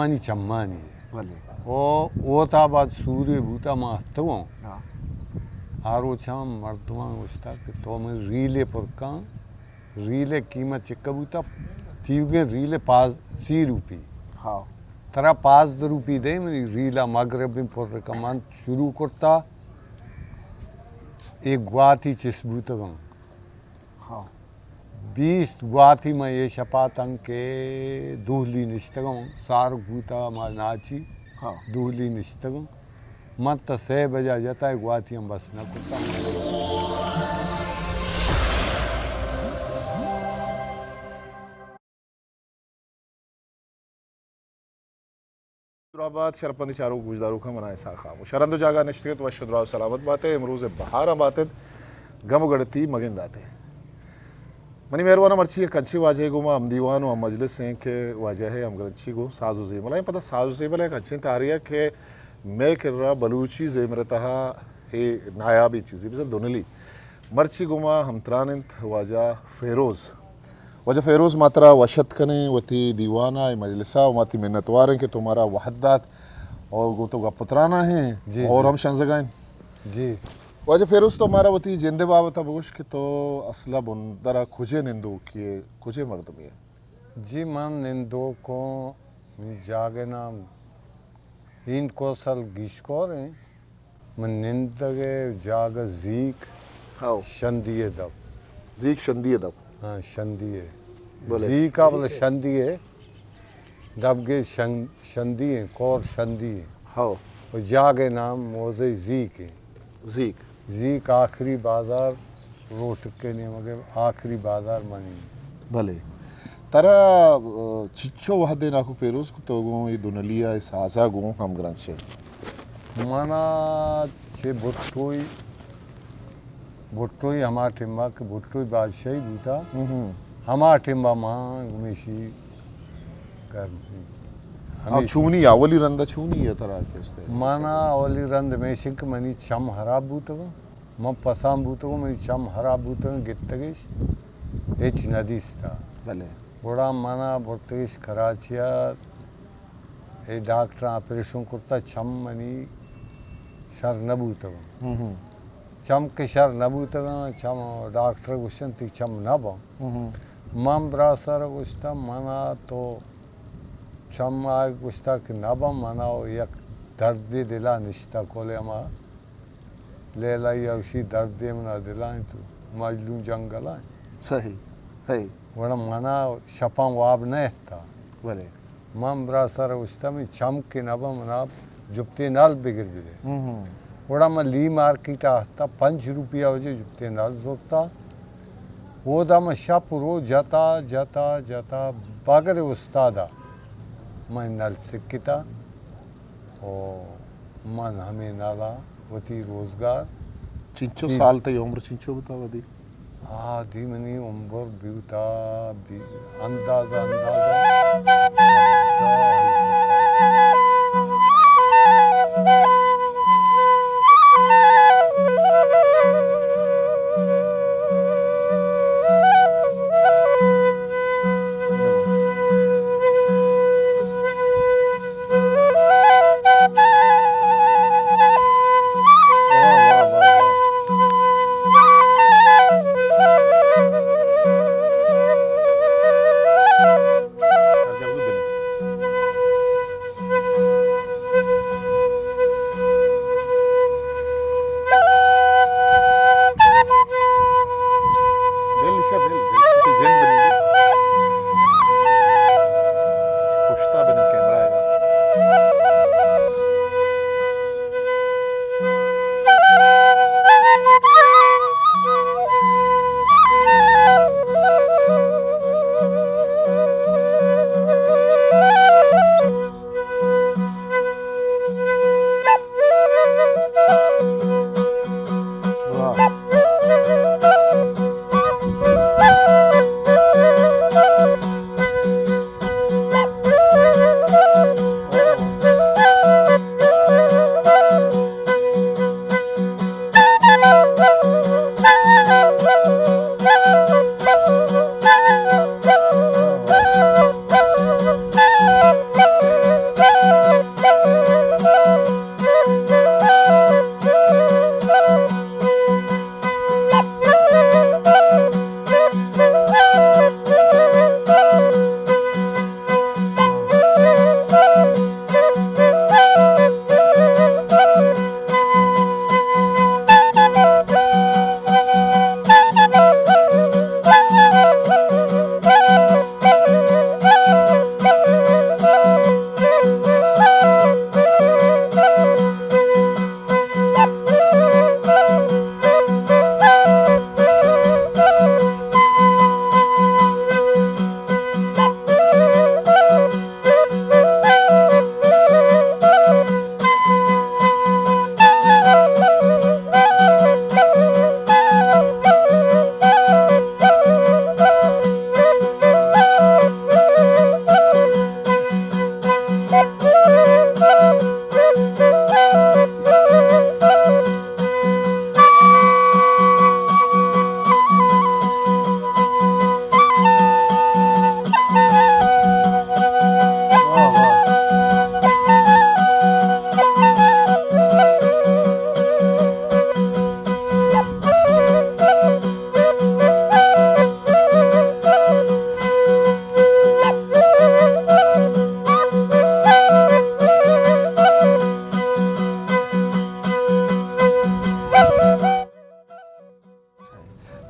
मानी चम्मानी भले ओ ओता बाद सूर्य भूता मास्तव हाँ आरो छाम मर्दवा उस्ता कि तो मैं रीले पर का रीले कीमत चिकबूता तीगे रीले पास सी रूपी हाँ तरा पास रूपी दे मेरी रीला मगरब में पर कमान शुरू करता एक गुआती चिस्बूतगं हाँ 20 गुआती में ये शपातंग के दूहली निश्तगं सार भूता मा नाची हाँ दूहली निश्तगं मत से बजा जाता है गुआती हम बस न कुत्ता शुराबाद शरपंदी चारों गुजदारों का मनाए साखा शरंदो जागा निश्चित व शुद्राव सलामत बातें इमरूज बहार बातें गम गड़ती मगिन दाते मनी मेहरबाना मर्ची कंची वाजे गो हम दीवान हम मजलिस हैं के वाजह है हम गंची गो साजो जेमला पता साजो जेमला कंची तारिया के मैं कर रहा बलूची जेमरता हे नायाबी चीज़ें बिजल दोनली मर्ची गुमा हम त्रानिंत वाजा फेरोज़ वजह फेरोज़ मात्रा वशत कने वती दीवाना मजलिसा माती मिन्नतवार हैं कि तुम्हारा वहदात और गो तो पुत्राना है और हम शंजगाइन जी वजह फेरोज़ तो हमारा वती जिंदे बाबत अबूश के तो असला बुंदरा खुजे निंदो कि खुजे मर्द में जी मन निंदो को जागे नाम इन कौशल गिशकोर हैं मन निंदगे जाग जीक हाँ शंदिये दब जीक शंदिये दब हाँ शंदिये बोले। जीका बोले शंदिये दबगे शंदिये कौर शंदिये हाँ और जागे नाम मोजे जीक है जीक जीक आखिरी बाजार रोट के नहीं मगर आखिरी बाजार मानी भले तारा चिच्चो वह देना को पेरोस को तो गो ये दुनलिया इस आजा गो हम ग्रंथ से माना छे भुट्टोई हमार टिम्बा के भुट्टोई बादशाही बूता हमार टिम्बा माँ गुमेशी कर हाँ छूनी आवली रंदा छूनी है तारा कैसे माना ओली रंद में शिक मनी चम हराब बूतव म पसाम बूतव मनी चम हराब बूतव गित्तगिश एच नदीस्ता भले बड़ा माना बोर्तगिश कराचिया ए डॉक्टर ऑपरेशन करता चम मनी शर नबूतव चम के शर नबूतव चम डॉक्टर गुशन ती चम नब मम ब्रासर गुस्ता माना तो चम आग गुस्ता के नब मनाओ यक दर्द दिला निश्ता कोले मा ले लाई अवशी दर्द मना दिलाएं तो मजलू जंगल आए सही है वड़ा मना शपा वाब नहीं था भले मम ब्रासर गुस्ता में चम के नब मना जुप्ते नाल बिगड़ बिदे वड़ा मैं ली मार्केट आता 5 रुपया वजह जुप्ते नाल जोता वो दा मैं शापुरो जाता जाता जाता बागर उस्तादा मैं नल सिक्किता और मन हमें नाला वती रोजगार चिंचो साल तक उम्र चिंचो बतावा दी आधी मनी उम्र बीता अंदाजा अंदाजा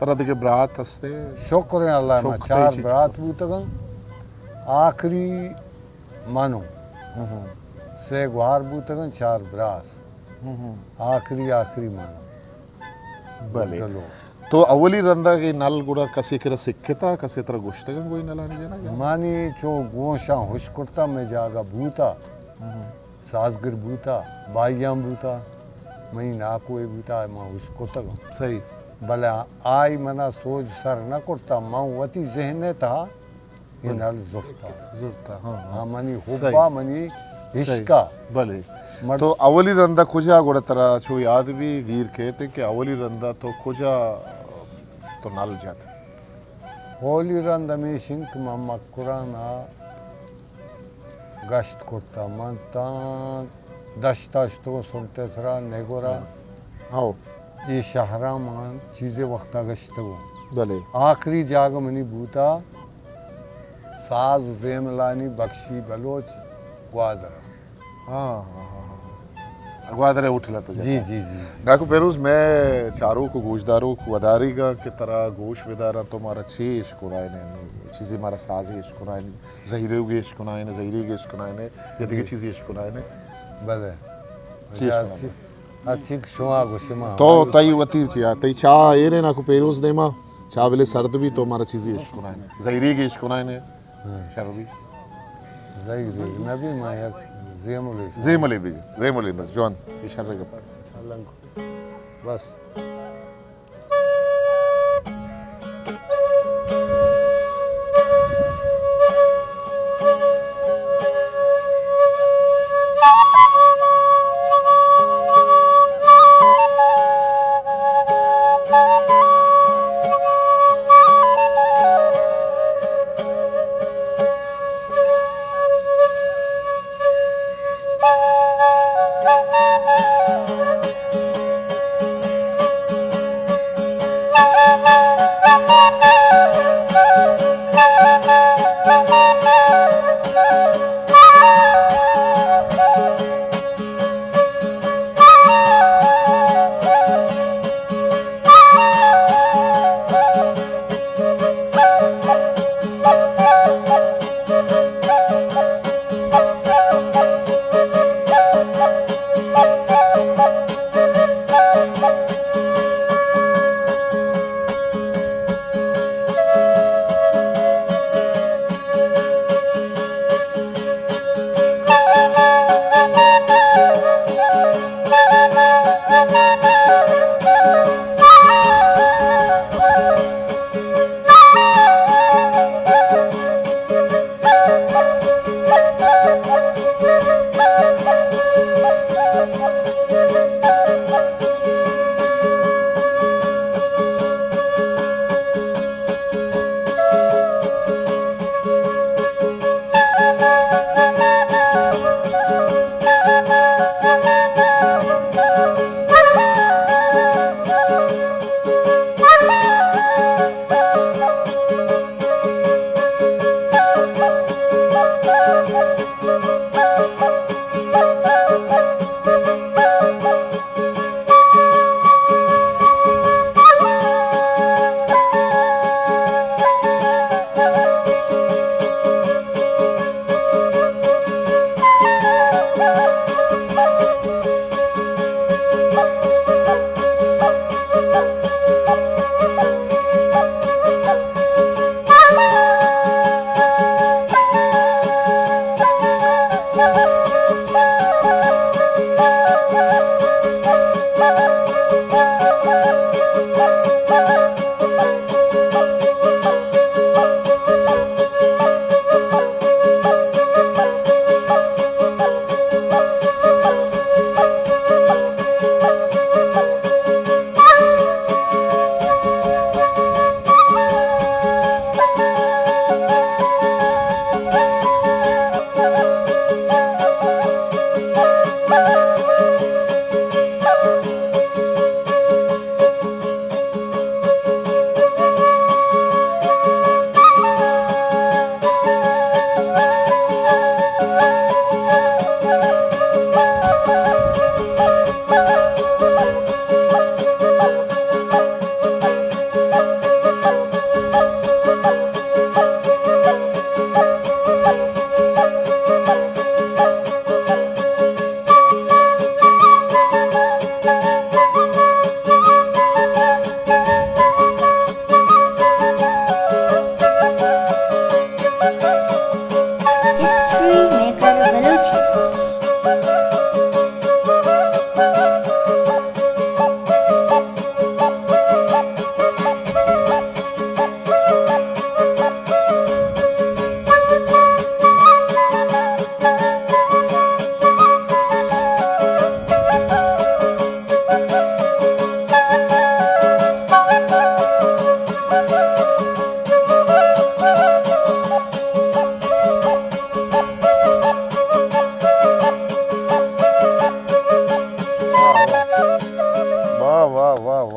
तरह के ब्रात हस्ते शुक्र है अल्लाह मा शुक्र चार है, बरात बूतगन आखिरी मानो से गुहार बूतगन चार ब्रास आखिरी मानो भले चलो तो अवली रंदा के नल गुड़ा कसी के सिक्खता कसी तरह गुश्तगन कोई नलानी जना क्या मानी चो गोशा हुश कुर्ता में जागा बूता सासगर बूता बाइयाम बूता मई ना कोई बूता मां हुश कुर्तगन सही भले आई मना सोच सर न कुर्ता मां वती जहने था ये नल जुखता जरूरत हाँ हाँ मनी हुब्बा मनी हिश्का भले मर्द- तो अवली रंदा खुजा गुड़ा तरह छो याद भी गिर कहते कि अवली रंदा तो खुजा तो नल जाता होली रंद में शिंक मम्मा कुराना गश्त कुर्ता मनता दश्ता तो सुनते सरा नेगोरा हाँ ये शहरा मान चीज़ें वक्ता गश्त वो भले आखिरी जाग मनी बूता साज जेमलानी बख्शी बलोच ग्वादरा हाँ हाँ हाँ अगवादरे उठला तो जी जी जी गाकू पेरूज मैं चारों को गोशदारों को वदारीगा की तरह गोश विदारा तो मारा छे इश्कुराय ने चीज़ें मारा साज़े इश्कुराय ने ज़हीरे उगे इश्कुराय ने ज़हीरे उगे इश्कुराय ने यदि की चीज़ें इश्कुराय ने भले चीज़ अच्छी शुआ गुस्मा तो तई वती चिया तई चा ये ने नाकू पेरूज देमा चा बेले सर्द भी तो मारा चीज़ें इश्कुराय ने ज़हीरे के इश्कुराय ने शर्बी जई नबी माया जेमुले ज़ेमले बस जॉन इशारे का अलंग बस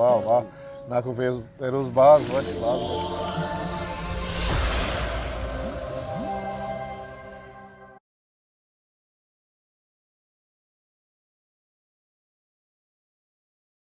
वाह वाह नाकू फेरोज बाज वश बाज वश